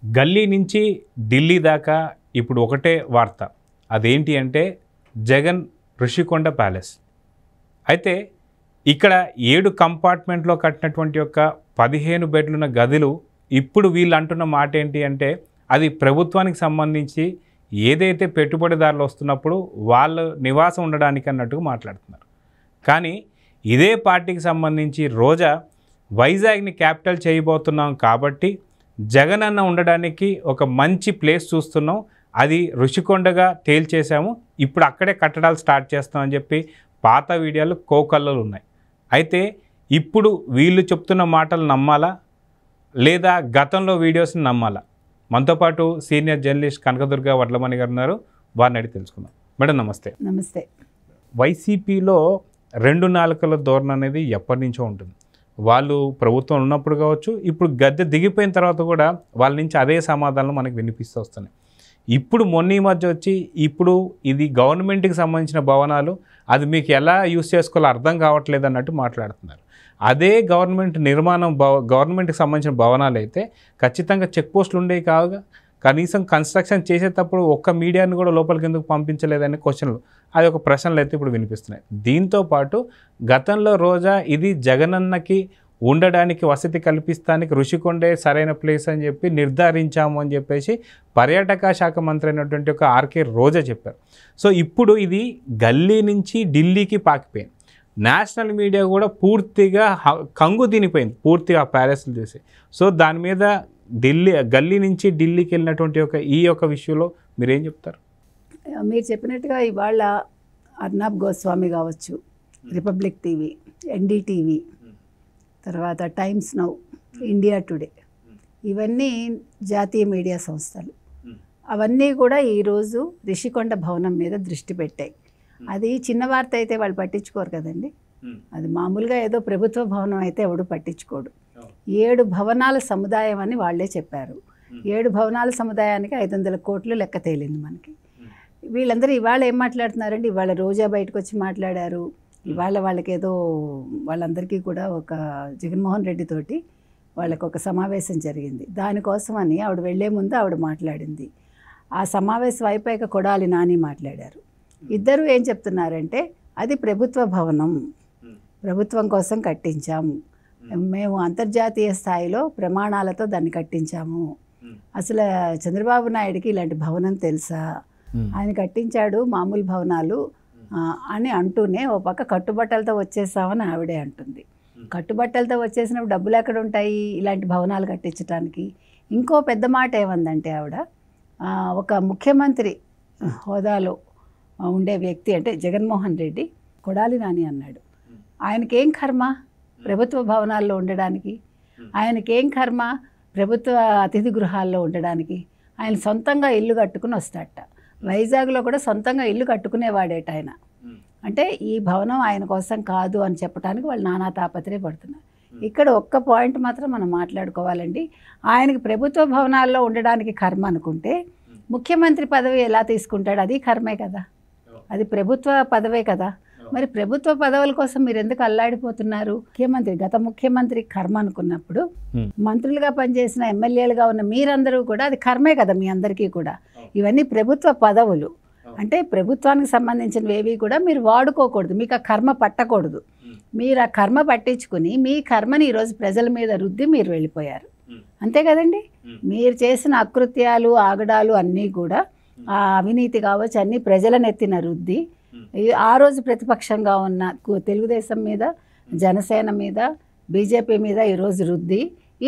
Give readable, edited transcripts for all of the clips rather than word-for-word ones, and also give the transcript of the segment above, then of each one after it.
గల్లీ నుంచి ఢిల్లీ దాకా ఇప్పుడు ఒకటే వార్త. అదేంటి అంటే జగన్ ఋషికొండ ప్యాలెస్. అయితే ఇక్కడ 7 కంపార్ట్మెంట్లో కట్టినటువంటి యొక్క 15 బెడ్లున్న గదులు ఇప్పుడు వీళ్ళు అంటున్న మాట ఏంటి అంటే అది ప్రభుత్వానికి సంబంధించి ఏదైతే పెట్టుబడిదారులు వస్తున్నప్పుడు వాళ్ళు నివాసం ఉండడానికి అన్నట్టుగా మాట్లాడుతున్నారు. కానీ ఇదే పార్టీకి సంబంధించి రోజా వైజాగ్ని క్యాపిటల్ చేయబోతున్నాం కాబట్టి జగన్ అన్న ఉండడానికి ఒక మంచి ప్లేస్ చూస్తున్నాం, అది ఋషికొండగా తేల్చేసాము, ఇప్పుడు అక్కడే కట్టడాలు స్టార్ట్ చేస్తామని చెప్పి పాత వీడియోలు కోకల్లలు ఉన్నాయి. అయితే ఇప్పుడు వీళ్ళు చెప్తున్న మాటలు నమ్మాలా లేదా గతంలో వీడియోస్ని నమ్మాలా? మనతో పాటు సీనియర్ జర్నలిస్ట్ కనకదుర్గ వడ్లమణి గారు ఉన్నారు, వారిని అడిగి తెలుసుకుందాం. మేడం నమస్తే. నమస్తే. వైసీపీలో 2 నాలుకల ధోరణి అనేది ఎప్పటి నుంచో ఉంటుంది. వాళ్ళు ప్రభుత్వం ఉన్నప్పుడు కావచ్చు, ఇప్పుడు గద్దె దిగిపోయిన తర్వాత కూడా వాళ్ళ నుంచి అదే సమాధానాలు మనకు వినిపిస్తూ వస్తున్నాయి. ఇప్పుడు మొన్న ఈ మధ్య వచ్చి ఇప్పుడు ఇది గవర్నమెంట్కి సంబంధించిన భవనాలు, అది మీకు ఎలా యూస్ చేసుకోవాలో అర్థం కావట్లేదు అన్నట్టు మాట్లాడుతున్నారు. అదే గవర్నమెంట్ నిర్మాణం గవర్నమెంట్కి సంబంధించిన భవనాలు అయితే ఖచ్చితంగా చెక్ పోస్టులు ఉండేవి కావుగా, కనీసం కన్స్ట్రక్షన్ చేసేటప్పుడు ఒక్క మీడియాని కూడా లోపలికి ఎందుకు పంపించలేదనే క్వశ్చన్లు, అది ఒక ప్రశ్నలు అయితే ఇప్పుడు వినిపిస్తున్నాయి. దీంతోపాటు గతంలో రోజా ఇది జగనన్నకి ఉండడానికి వసతి కల్పిస్తానికి ఋషికొండే సరైన ప్లేస్ అని చెప్పి నిర్ధారించాము అని చెప్పేసి పర్యాటక శాఖ మంత్రి అయినటువంటి ఒక ఆర్కే రోజా చెప్పారు. సో ఇప్పుడు ఇది గల్లీ నుంచి ఢిల్లీకి పాకిపోయింది. నేషనల్ మీడియా కూడా పూర్తిగా కంగు తినిపోయింది పూర్తిగా ప్యాలెస్లు చూసి. సో దాని మీద గల్లీ నుంచి ఢిల్లీకి వెళ్ళినటువంటి ఈ యొక్క విషయంలో మీరేం చెప్తారు? మీరు చెప్పినట్టుగా ఇవాళ అర్నాబ్ గోస్వామి కావచ్చు, రిపబ్లిక్ టీవీ, ఎన్డీటీవీ, తర్వాత టైమ్స్ నౌ, ఇండియా టుడే, ఇవన్నీ జాతీయ మీడియా సంస్థలు. అవన్నీ కూడా ఈరోజు రిషికొండ భవనం మీద దృష్టి పెట్టాయి. అది చిన్న వార్త అయితే వాళ్ళు పట్టించుకోరు కదండి. అది మామూలుగా ఏదో ప్రభుత్వ భవనం అయితే ఎవడు పట్టించుకోడు. 7 భవనాల సముదాయం అని వాళ్ళే చెప్పారు. 7 భవనాల సముదాయానికి 500 కోట్లు లెక్క తేలింది మనకి. వీళ్ళందరూ ఇవాళ ఏం మాట్లాడుతున్నారండి? ఇవాళ రోజా బయటకు వచ్చి మాట్లాడారు. ఇవాళ వాళ్ళకేదో వాళ్ళందరికీ కూడా ఒక జగన్మోహన్ రెడ్డి తోటి వాళ్ళకు ఒక సమావేశం జరిగింది. దానికోసమని ఆవిడ వెళ్లే ముందు ఆవిడ మాట్లాడింది. ఆ సమావేశం అయిపోయాక కొడాలి నాని మాట్లాడారు. ఇద్దరు ఏం చెప్తున్నారంటే అది ప్రభుత్వ భవనం, ప్రభుత్వం కోసం కట్టించాము, మేము అంతర్జాతీయ స్థాయిలో ప్రమాణాలతో దాన్ని కట్టించాము. అసలు చంద్రబాబు నాయుడికి ఇలాంటి భవనం తెలుసా? ఆయన కట్టించాడు మామూలు భవనాలు అని అంటూనే ఓ పక్క కట్టుబట్టలతో వచ్చేసామని ఆవిడే అంటుంది. కట్టుబట్టలతో వచ్చేసినప్పుడు డబ్బులు ఎక్కడ ఉంటాయి ఇలాంటి భవనాలు కట్టించడానికి? ఇంకో పెద్ద మాట ఏమందంటే ఆవిడ, ఒక ముఖ్యమంత్రి హోదాలో ఉండే వ్యక్తి అంటే జగన్మోహన్ రెడ్డి కొడాలి నాని అన్నాడు, ఆయనకేం కర్మ ప్రభుత్వ భవనాల్లో ఉండడానికి, ఆయనకేం కర్మ ప్రభుత్వ అతిథి గృహాల్లో ఉండడానికి, ఆయన సొంతంగా ఇల్లు కట్టుకుని వస్తాడట. వైజాగ్లో కూడా సొంతంగా ఇల్లు కట్టుకునేవాడేట ఆయన. అంటే ఈ భవనం ఆయన కోసం కాదు అని చెప్పడానికి వాళ్ళు నానా తాపత్రయపడుతున్నారు. ఇక్కడ ఒక్క పాయింట్ మాత్రం మనం మాట్లాడుకోవాలండి. ఆయనకి ప్రభుత్వ భవనాల్లో ఉండడానికి కర్మ అనుకుంటే ముఖ్యమంత్రి పదవి ఎలా తీసుకుంటాడు? అది కర్మే కదా, అది ప్రభుత్వ పదవే కదా. మరి ప్రభుత్వ పదవుల కోసం మీరు ఎందుకు అల్లాడిపోతున్నారు? గత ముఖ్యమంత్రి కర్మ అనుకున్నప్పుడు మంత్రులుగా పనిచేసిన ఎమ్మెల్యేలుగా ఉన్న మీరందరూ కూడా అది కర్మే కదా మీ అందరికీ కూడా. ఇవన్నీ ప్రభుత్వ పదవులు అంటే ప్రభుత్వానికి సంబంధించినవి ఏవి కూడా మీరు వాడుకోకూడదు, మీకు ఆ కర్మ పట్టకూడదు. మీరు ఆ కర్మ పట్టించుకుని మీ కర్మని ఈరోజు ప్రజల మీద రుద్ది మీరు వెళ్ళిపోయారు, అంతే కదండి. మీరు చేసిన అకృత్యాలు ఆగడాలు అన్నీ కూడా ఆ అవినీతి కావచ్చు అన్నీ ప్రజలను ఎత్తిన రుద్ది ఆ రోజు ప్రతిపక్షంగా ఉన్న తెలుగుదేశం మీద, జనసేన మీద, బీజేపీ మీద ఈరోజు రుద్ది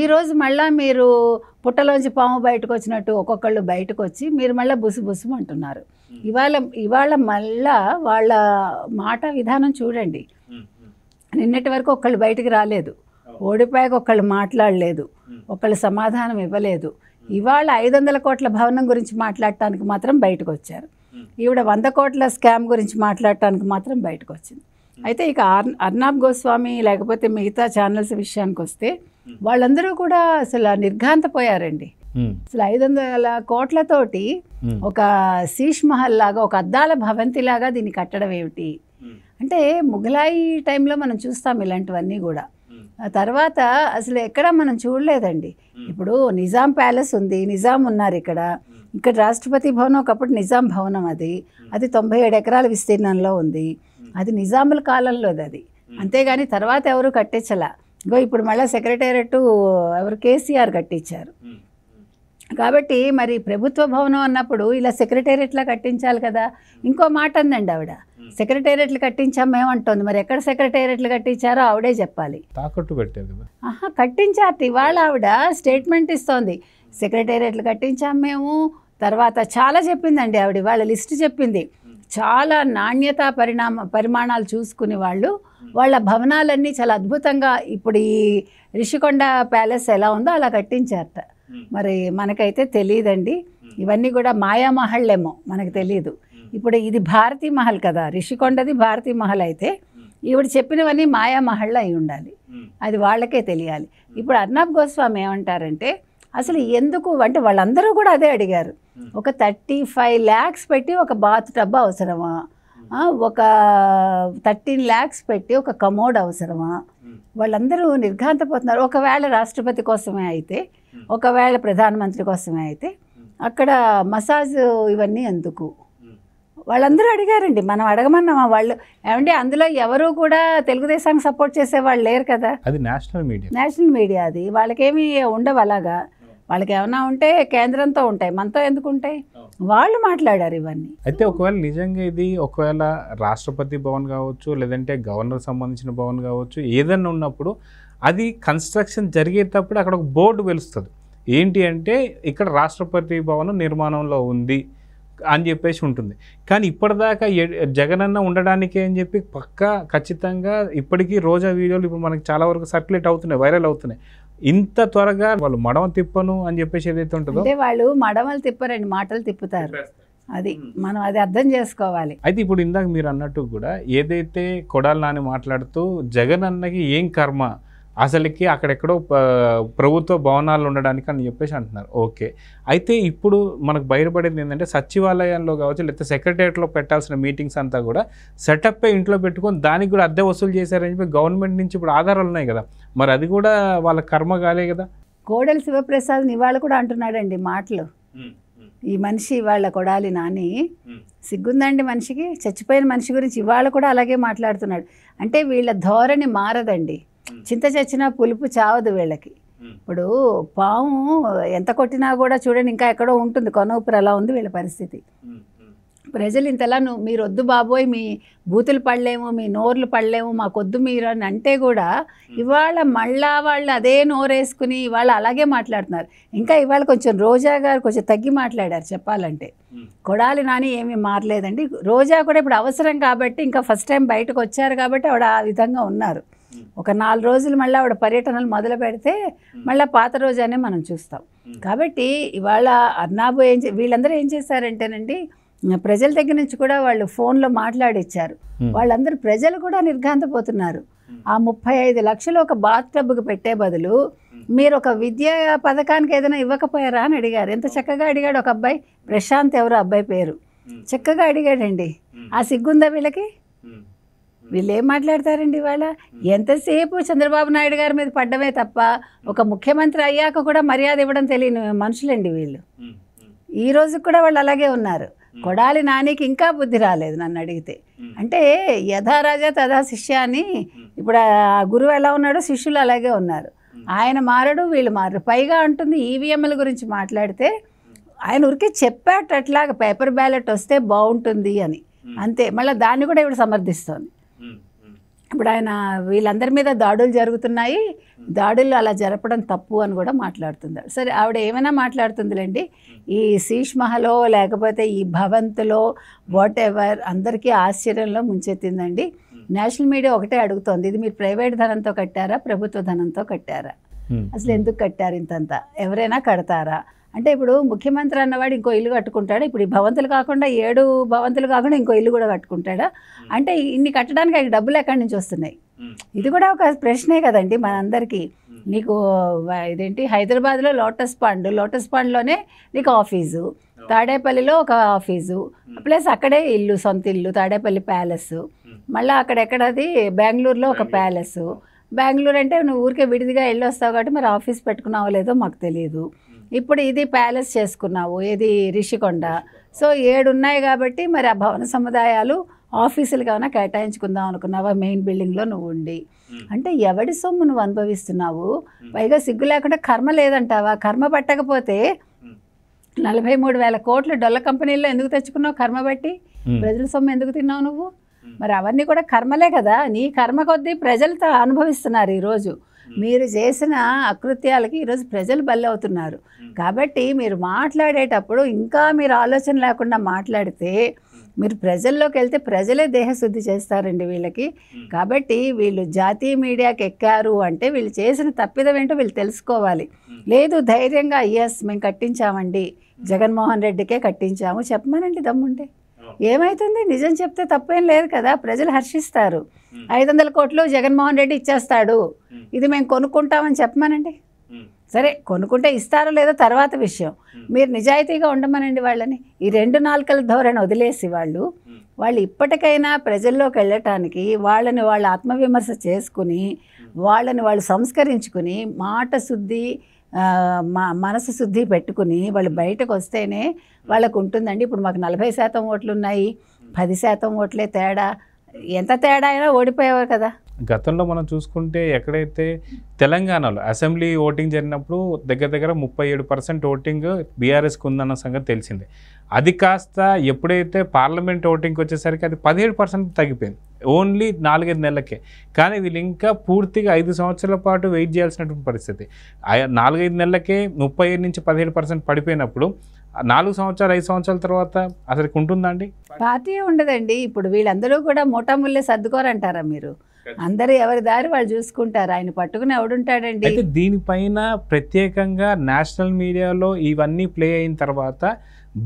ఈరోజు మళ్ళీ మీరు పుట్టలోంచి పాము బయటకు వచ్చినట్టు ఒక్కొక్కళ్ళు బయటకు వచ్చి మీరు మళ్ళీ బుసు అంటున్నారు. ఇవాళ మళ్ళా వాళ్ళ మాట విధానం చూడండి. నిన్నటి వరకు ఒకళ్ళు బయటికి రాలేదు, ఓడిపోయాక ఒకళ్ళు మాట్లాడలేదు, ఒకళ్ళు సమాధానం ఇవ్వలేదు. ఇవాళ 500 కోట్ల భవనం గురించి మాట్లాడటానికి మాత్రం బయటకు వచ్చారు. ఈవిడ 100 కోట్ల స్కామ్ గురించి మాట్లాడటానికి మాత్రం బయటకు వచ్చింది. అయితే ఇక అర్నాబ్ గోస్వామి లేకపోతే మిగతా ఛానల్స్ విషయానికి వస్తే వాళ్ళందరూ కూడా అసలు నిర్ఘాంతపోయారండి. అసలు 500 కోట్లతోటి ఒక శీష్ మహల్ లాగా, ఒక అద్దాల భవంతి లాగా దీన్ని కట్టడం ఏమిటి అంటే ముఘలాయి టైంలో మనం చూస్తాం ఇలాంటివన్నీ కూడా. ఆ తర్వాత అసలు ఎక్కడ మనం చూడలేదండి. ఇప్పుడు నిజాం ప్యాలెస్ ఉంది, నిజాం ఉన్నారు ఇక్కడ రాష్ట్రపతి భవనం ఒకప్పుడు నిజాం భవనం, అది 97 ఎకరాల విస్తీర్ణంలో ఉంది. అది నిజాముల కాలంలోది అది, అంతేగాని తర్వాత ఎవరు కట్టించలా. ఇప్పుడు మళ్ళీ సెక్రటేరియట్ ఎవరు కేసీఆర్ కట్టించారు. కాబట్టి మరి ప్రభుత్వ భవనం అన్నప్పుడు ఇలా సెక్రటేరియట్లా కట్టించాలి కదా. ఇంకో మాట అందండి ఆవిడ, సెక్రటేరియట్లు కట్టించాం మేమంటుంది. మరి ఎక్కడ సెక్రటేరియట్లు కట్టించారో ఆవిడే చెప్పాలి. తాకట్టు పెట్టారు కదా. కట్టించారు. ఇవాళ ఆవిడ స్టేట్మెంట్ ఇస్తోంది, సెక్రటేరియట్లు కట్టించాం మేము. తర్వాత చాలా చెప్పిందండి ఆవిడ, వాళ్ళ లిస్ట్ చెప్పింది. చాలా నాణ్యత పరిమాణాలు చూసుకుని వాళ్ళ భవనాలన్నీ చాలా అద్భుతంగా ఇప్పుడు ఈ రిషికొండ ప్యాలెస్ ఎలా ఉందో అలా కట్టించారట. మరి మనకైతే తెలియదండి, ఇవన్నీ కూడా మాయామహల్ ఏమో మనకు తెలియదు. ఇప్పుడు ఇది భారతీ మహల్ కదా, రిషికొండది భారతీ మహల్ అయితే ఈవిడ చెప్పినవన్నీ మాయామహల్ అయి ఉండాలి, అది వాళ్ళకే తెలియాలి. ఇప్పుడు అర్నాబ్ గోస్వామి ఏమంటారంటే అసలు ఎందుకు అంటే వాళ్ళందరూ కూడా అదే అడిగారు, ఒక 35 lakhs పెట్టి ఒక బాత్ టబ్ అవసరమా, ఒక 13 lakhs పెట్టి ఒక కమోడ్ అవసరమా? వాళ్ళందరూ నిర్ఘాంతపోతున్నారు. ఒకవేళ రాష్ట్రపతి కోసమే అయితే, ఒకవేళ ప్రధానమంత్రి కోసమే అయితే అక్కడ మసాజ్ ఇవన్నీ ఎందుకు? వాళ్ళందరూ అడిగారండి, మనం అడగమన్నామా? వాళ్ళు ఏమంటే అందులో ఎవరు కూడా తెలుగుదేశానికి సపోర్ట్ చేసేవాళ్ళు లేరు కదా, అది నేషనల్ మీడియా అది. వాళ్ళకేమీ ఉండవు అలాగా, వాళ్ళకి ఏమైనా ఉంటే కేంద్రంతో ఉంటాయి, మనతో ఎందుకు ఉంటాయి? వాళ్ళు మాట్లాడారు ఇవన్నీ. అయితే ఒకవేళ నిజంగా ఇది ఒకవేళ రాష్ట్రపతి భవన్ కావచ్చు, లేదంటే గవర్నర్ సంబంధించిన భవన్ కావచ్చు, ఏదన్నా ఉన్నప్పుడు అది కన్స్ట్రక్షన్ జరిగేటప్పుడు అక్కడ ఒక బోర్డు వెలుస్తుంది, ఏంటి అంటే ఇక్కడ రాష్ట్రపతి భవనం నిర్మాణంలో ఉంది అని చెప్పేసి ఉంటుంది. కానీ ఇప్పటిదాకా జగనన్న ఉండడానికే అని చెప్పి పక్కా ఖచ్చితంగా ఇప్పటికీ రోజా వీడియోలు ఇప్పుడు మనకి చాలా వరకు సర్క్యులేట్ అవుతున్నాయి, వైరల్ అవుతున్నాయి. ఇంత త్వరగా వాళ్ళు మడమ తిప్పను అని చెప్పేసి ఏదైతే ఉంటుందో, అంటే వాళ్ళు మడమలు తిప్పరండి, మాటలు తిప్పుతారు. అది మనం అది అర్థం చేసుకోవాలి. అయితే ఇప్పుడు ఇందాక మీరు అన్నట్టు కూడా ఏదైతే కొడాలి నాని మాట్లాడుతూ జగన్ అన్నకి ఏం కర్మ, అసలుకి అక్కడెక్కడో ప్రభుత్వ భవనాలు ఉండడానికి అని చెప్పేసి అంటున్నారు. ఓకే, అయితే ఇప్పుడు మనకు బయటపడేది ఏంటంటే సచివాలయంలో కావచ్చు, లేకపోతే సెక్రటేరియట్లో పెట్టాల్సిన మీటింగ్స్ అంతా కూడా సెటప్ ఇంట్లో పెట్టుకొని దానికి కూడా అద్దె వసూలు చేశారని చెప్పి గవర్నమెంట్ నుంచి ఇప్పుడు ఆధారాలు ఉన్నాయి కదా, మరి అది కూడా వాళ్ళ కర్మ కాలే కదా. కోడెల శివప్రసాద్ ఇవాళ కూడా అంటున్నాడండి మాటలు, ఈ మనిషి వాళ్ళ కొడాలి నాని సిగ్గుందండి మనిషికి, చచ్చిపోయిన మనిషి గురించి ఇవాళ కూడా అలాగే మాట్లాడుతున్నాడు. అంటే వీళ్ళ ధోరణి మారదండి, చింత చచ్చినా పులుపు చావదు వీళ్ళకి. ఇప్పుడు పాము ఎంత కొట్టినా కూడా చూడండి ఇంకా ఎక్కడో ఉంటుంది, కొనూపిరి అలా ఉంది వీళ్ళ పరిస్థితి. ప్రజలు ఇంతలా మీరు వద్దు బాబోయ్, మీ బూతులు పడలేము, మీ నోర్లు పడలేము, మాకొద్దు మీరు అని అంటే కూడా ఇవాళ మళ్ళా వాళ్ళు అదే నోరేసుకుని ఇవాళ అలాగే మాట్లాడుతున్నారు. ఇంకా ఇవాళ కొంచెం రోజా గారు కొంచెం తగ్గి మాట్లాడారు చెప్పాలంటే. కొడాలి నాని ఏమీ మారలేదండి, రోజా కూడా ఇప్పుడు అవసరం కాబట్టి ఇంకా ఫస్ట్ టైం బయటకు వచ్చారు కాబట్టి ఆవిడ ఆ విధంగా ఉన్నారు. ఒక 4 రోజులు మళ్ళీ ఆవిడ పర్యటనలు మొదలు పెడితే మళ్ళీ పాత రోజానే మనం చూస్తాం. కాబట్టి ఇవాళ అర్నాబు వీళ్ళందరూ ఏం చేశారంటేనండి, ప్రజల దగ్గర నుంచి కూడా వాళ్ళు ఫోన్లో మాట్లాడిచ్చారు. వాళ్ళందరూ ప్రజలు కూడా నిర్ఘాంతపోతున్నారు. ఆ 35 లక్షలు ఒక బాత్ టబ్కి పెట్టే బదులు మీరు ఒక విద్యా పథకానికి ఏదైనా ఇవ్వకపోయారా అని అడిగారు. ఎంత చక్కగా అడిగాడు ఒక అబ్బాయి, ప్రశాంత్ ఎవరో అబ్బాయి పేరు, చక్కగా అడిగాడండి. ఆ సిగ్గుందా వీళ్ళకి? వీళ్ళు ఏం మాట్లాడతారండి ఇవాళ? ఎంతసేపు చంద్రబాబు నాయుడు గారి మీద పడ్డమే తప్ప ఒక ముఖ్యమంత్రి అయ్యాక కూడా మర్యాద ఇవ్వడం తెలియని మనుషులండి వీళ్ళు. ఈ రోజు కూడా వాళ్ళు అలాగే ఉన్నారు. కొడాలి నానికి ఇంకా బుద్ధి రాలేదు నన్ను అడిగితే. అంటే యథా రాజా తథా శిష్య అని, ఇప్పుడు ఆ గురువు ఎలా ఉన్నాడో శిష్యులు అలాగే ఉన్నారు. ఆయన మారడు, వీళ్ళు మారడు. పైగా అంటుంది ఈవీఎంల గురించి మాట్లాడితే ఆయన ఊరికే చెప్పాట అట్లాగా పేపర్ బ్యాలెట్ వస్తే బాగుంటుంది అని, అంతే. మళ్ళీ దాన్ని కూడా ఇప్పుడు సమర్థిస్తోంది. ఇప్పుడు ఆయన వీళ్ళందరి మీద దాడులు జరుగుతున్నాయి, దాడులు అలా జరపడం తప్పు అని కూడా మాట్లాడుతున్నారు. సరే ఆవిడ ఏమైనా మాట్లాడుతుందిలేండి. ఈ శీష్ మహలో లేకపోతే ఈ భవంతులో వాట్ ఎవర్ అందరికీ ఆశ్చర్యంలో ముంచెత్తిందండి. నేషనల్ మీడియా ఒకటే అడుగుతోంది, ఇది మీరు ప్రైవేట్ ధనంతో కట్టారా, ప్రభుత్వ ధనంతో కట్టారా? అసలు ఎందుకు కట్టారు ఇంతంతా? ఎవరైనా కడతారా? అంటే ఇప్పుడు ముఖ్యమంత్రి అన్నవాడు ఇంకో ఇల్లు కట్టుకుంటాడా? ఇప్పుడు ఈ భవంతులు కాకుండా 7 భవంతులు కాకుండా ఇంకో ఇల్లు కూడా కట్టుకుంటాడా? అంటే ఇన్ని కట్టడానికి ఆయన డబ్బులు ఎక్కడి నుంచి వస్తున్నాయి? ఇది కూడా ఒక ప్రశ్నే కదండి మనందరికీ. నీకు ఇదేంటి హైదరాబాద్లో లోటస్ పాండ్లోనే నీకు ఆఫీసు, తాడేపల్లిలో ఒక ఆఫీసు, ప్లస్ అక్కడే ఇల్లు, సొంత ఇల్లు తాడేపల్లి ప్యాలెస్, మళ్ళీ అక్కడెక్కడది బెంగళూరులో ఒక ప్యాలెస్, బెంగళూరు అంటే నువ్వు ఊరికే విడిదిగా వెళ్ళొస్తావు కాబట్టి మరి ఆఫీస్ పెట్టుకున్నావో లేదో మాకు తెలియదు. ఇప్పుడు ఇది ప్యాలెస్ చేసుకున్నావు, ఇది రిషికొండ. సో 7 ఉన్నాయి కాబట్టి మరి ఆ భవన సముదాయాలు ఆఫీసులు కావున కేటాయించుకుందాం అనుకున్నావా మెయిన్ బిల్డింగ్లో నువ్వు ఉండి? అంటే ఎవడి సొమ్ము నువ్వు అనుభవిస్తున్నావు? పైగా సిగ్గు లేకుండా కర్మ లేదంటావా? కర్మ పట్టకపోతే 43,000 కోట్లు డొల్ల కంపెనీల్లో ఎందుకు తెచ్చుకున్నావు? కర్మ బట్టి ప్రజల సొమ్ము ఎందుకు తిన్నావు నువ్వు? మరి అవన్నీ కూడా కర్మలే కదా. నీ కర్మ కొద్దీ ప్రజలతో అనుభవిస్తున్నారు ఈరోజు. మీరు చేసిన అకృత్యాలకి ఈరోజు ప్రజలు బలి అవుతున్నారు. కాబట్టి మీరు మాట్లాడేటప్పుడు ఇంకా మీరు ఆలోచన లేకుండా మాట్లాడితే మీరు ప్రజల్లోకి వెళ్తే ప్రజలే దేహశుద్ధి చేస్తారండి వీళ్ళకి. కాబట్టి వీళ్ళు జాతీయ మీడియాకి ఎక్కారు అంటే వీళ్ళు చేసిన తప్పిదం ఏంటో వీళ్ళు తెలుసుకోవాలి. లేదు ధైర్యంగా ఎస్ మేము కట్టించామండి, జగన్మోహన్ రెడ్డికే కట్టించాము చెప్పమనండి దమ్ముంటే. ఏమవుతుంది? నిజం చెప్తే తప్పేం లేదు కదా, ప్రజలు హర్షిస్తారు. 500 కోట్లు జగన్మోహన్ రెడ్డి ఇచ్చేస్తాడు, ఇది మేము కొనుక్కుంటామని చెప్పమనండి. సరే కొనుక్కుంటే ఇస్తారో లేదో తర్వాత విషయం, మీరు నిజాయితీగా ఉండమనండి వాళ్ళని. ఈ 2 నాలుకల ధోరణి వదిలేసి వాళ్ళు ఇప్పటికైనా ప్రజల్లోకి వెళ్ళటానికి వాళ్ళని వాళ్ళు ఆత్మవిమర్శ చేసుకుని వాళ్ళని వాళ్ళు సంస్కరించుకుని మాట శుద్ధి మనసు శుద్ధి పెట్టుకుని వాళ్ళు బయటకు వస్తేనే వాళ్ళకు ఉంటుందండి. ఇప్పుడు మాకు 40% ఓట్లు ఉన్నాయి, 10% ఓట్లే తేడా. ఎంత తేడా అయినా ఓడిపోయేవారు కదా. గతంలో మనం చూసుకుంటే ఎక్కడైతే తెలంగాణలో అసెంబ్లీ ఓటింగ్ జరిగినప్పుడు దగ్గర 37% ఓటింగ్ బీఆర్ఎస్కి ఉందన్న సంగతి తెలిసిందే. అది కాస్త ఎప్పుడైతే పార్లమెంట్ ఓటింగ్కి వచ్చేసరికి అది 17% తగ్గిపోయింది ఓన్లీ 4-5 నెలలకే. కానీ వీళ్ళు ఇంకా పూర్తిగా 5 సంవత్సరాల పాటు వెయిట్ చేయాల్సినటువంటి పరిస్థితి. 4-5 నెలలకే 37 నుంచి 17% పడిపోయినప్పుడు 4 సంవత్సరాలు 5 సంవత్సరాల తర్వాత అసలుకి ఉంటుందండి? పార్టీ ఉండదండి. ఇప్పుడు వీళ్ళందరూ కూడా మూటాముల్లే సర్దుకోరంటారా మీరు? అందరూ ఎవరి దారి వాళ్ళు చూసుకుంటారు. ఆయన పట్టుకుని ఎవడుంటాడండి? అయితే దీనిపైన ప్రత్యేకంగా నేషనల్ మీడియాలో ఇవన్నీ ప్లే అయిన తర్వాత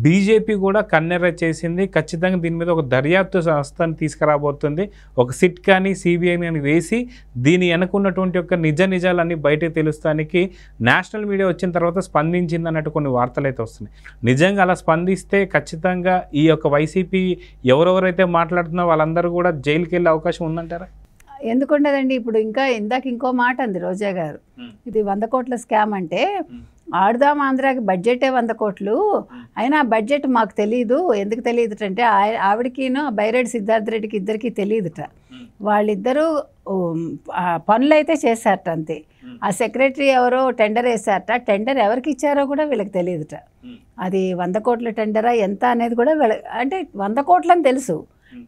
బీజేపీ కూడా కన్నెర్ర చేసింది. ఖచ్చితంగా దీని మీద ఒక దర్యాప్తు సంస్థను తీసుకురాబోతుంది. ఒక సిట్ కానీ సిబిఐని అని వేసి దీని వెనుకున్నటువంటి యొక్క నిజాలన్నీ బయటకు తెలుస్తానికి నేషనల్ మీడియా వచ్చిన తర్వాత స్పందించింది అన్నట్టు కొన్ని వార్తలు అయితే వస్తున్నాయి. నిజంగా అలా స్పందిస్తే ఖచ్చితంగా ఈ యొక్క వైసీపీ ఎవరెవరైతే మాట్లాడుతున్నారో వాళ్ళందరూ కూడా జైలుకి వెళ్ళే అవకాశం ఉందంటారా? ఎందుకుండదండి. ఇప్పుడు ఇందాక ఇంకో మాట అంది రోజా గారు, ఇది 100 కోట్ల స్కామ్ అంటే ఆడుదాం ఆంధ్రాకి బడ్జెటే 100 కోట్లు అయినా ఆ బడ్జెట్ మాకు తెలియదు. ఎందుకు తెలియదుటంటే ఆవిడకిను బైరెడ్డి సిద్ధార్థ రెడ్డికి ఇద్దరికి తెలియదుట. వాళ్ళిద్దరూ పనులు అయితే చేశారట అంతే. ఆ సెక్రటరీ ఎవరో టెండర్ వేశారట, టెండర్ ఎవరికి ఇచ్చారో కూడా వీళ్ళకి తెలియదుట. అది 100 కోట్ల టెండరా ఎంత అనేది కూడా అంటే 100 కోట్లు అని తెలుసు,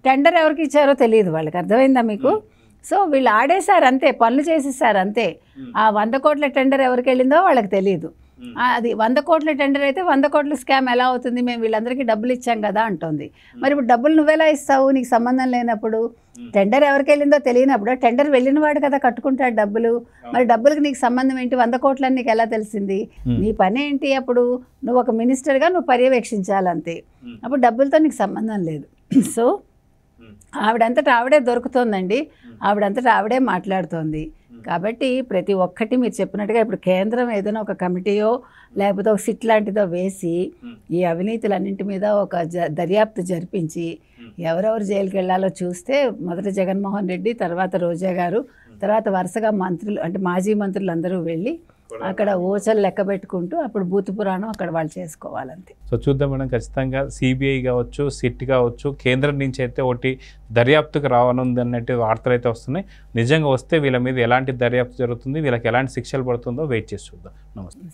టెండర్ ఎవరికి ఇచ్చారో తెలియదు వాళ్ళకి. అర్థమైందా మీకు? సో వీళ్ళు ఆడేశారు అంతే, పనులు చేసేసారు అంతే. ఆ 100 కోట్ల టెండర్ ఎవరికి వెళ్ళిందో వాళ్ళకి తెలియదు. అది 100 కోట్ల టెండర్ అయితే 100 కోట్ల స్కామ్ ఎలా అవుతుంది? మేము వీళ్ళందరికీ డబ్బులు ఇచ్చాం కదా అంటుంది. మరి ఇప్పుడు డబ్బులు నువ్వెలా ఇస్తావు? నీకు సంబంధం లేనప్పుడు, టెండర్ ఎవరికి వెళ్ళిందో తెలియనప్పుడు టెండర్ వెళ్ళిన వాడు కదా కట్టుకుంటాడు డబ్బులు. మరి డబ్బులకు నీకు సంబంధం ఏంటి? 100 కోట్లని నీకు ఎలా తెలిసింది? నీ పని ఏంటి? అప్పుడు నువ్వు ఒక మినిస్టర్గా నువ్వు పర్యవేక్షించాలంతే. అప్పుడు డబ్బులతో నీకు సంబంధం లేదు. సో ఆవిడంతటా ఆవిడే దొరుకుతోందండి, ఆవిడంతటా ఆవిడే మాట్లాడుతోంది. కాబట్టి ప్రతి ఒక్కటి మీరు చెప్పినట్టుగా ఇప్పుడు కేంద్రం ఏదైనా ఒక కమిటీయో లేకపోతే ఒక సిట్ లాంటిదో వేసి ఈ అవినీతులన్నింటి మీద ఒక దర్యాప్తు జరిపించి ఎవరెవరు జైలుకి వెళ్ళాలో చూస్తే మొదట జగన్మోహన్ రెడ్డి, తర్వాత రోజా గారు, తర్వాత వరుసగా మంత్రులు అంటే మాజీ మంత్రులు అందరూ వెళ్ళి అక్కడ ఓచలు లెక్క పెట్టుకుంటూ అప్పుడు భూత పురాణం అక్కడ వాళ్ళు చేసుకోవాలంతే. సో చూద్దాం మేడం, ఖచ్చితంగా సిబిఐ కావచ్చు, సిట్ కావచ్చు, కేంద్రం నుంచి అయితే ఒకటి దర్యాప్తుకు రావనుంది అన్నట్టు వార్తలు అయితే వస్తున్నాయి. నిజంగా వస్తే వీళ్ళ మీద ఎలాంటి దర్యాప్తు జరుగుతుంది, వీళ్ళకి ఎలాంటి శిక్షలు పడుతుందో వెయిట్ చేసి చూద్దాం. నమస్తే.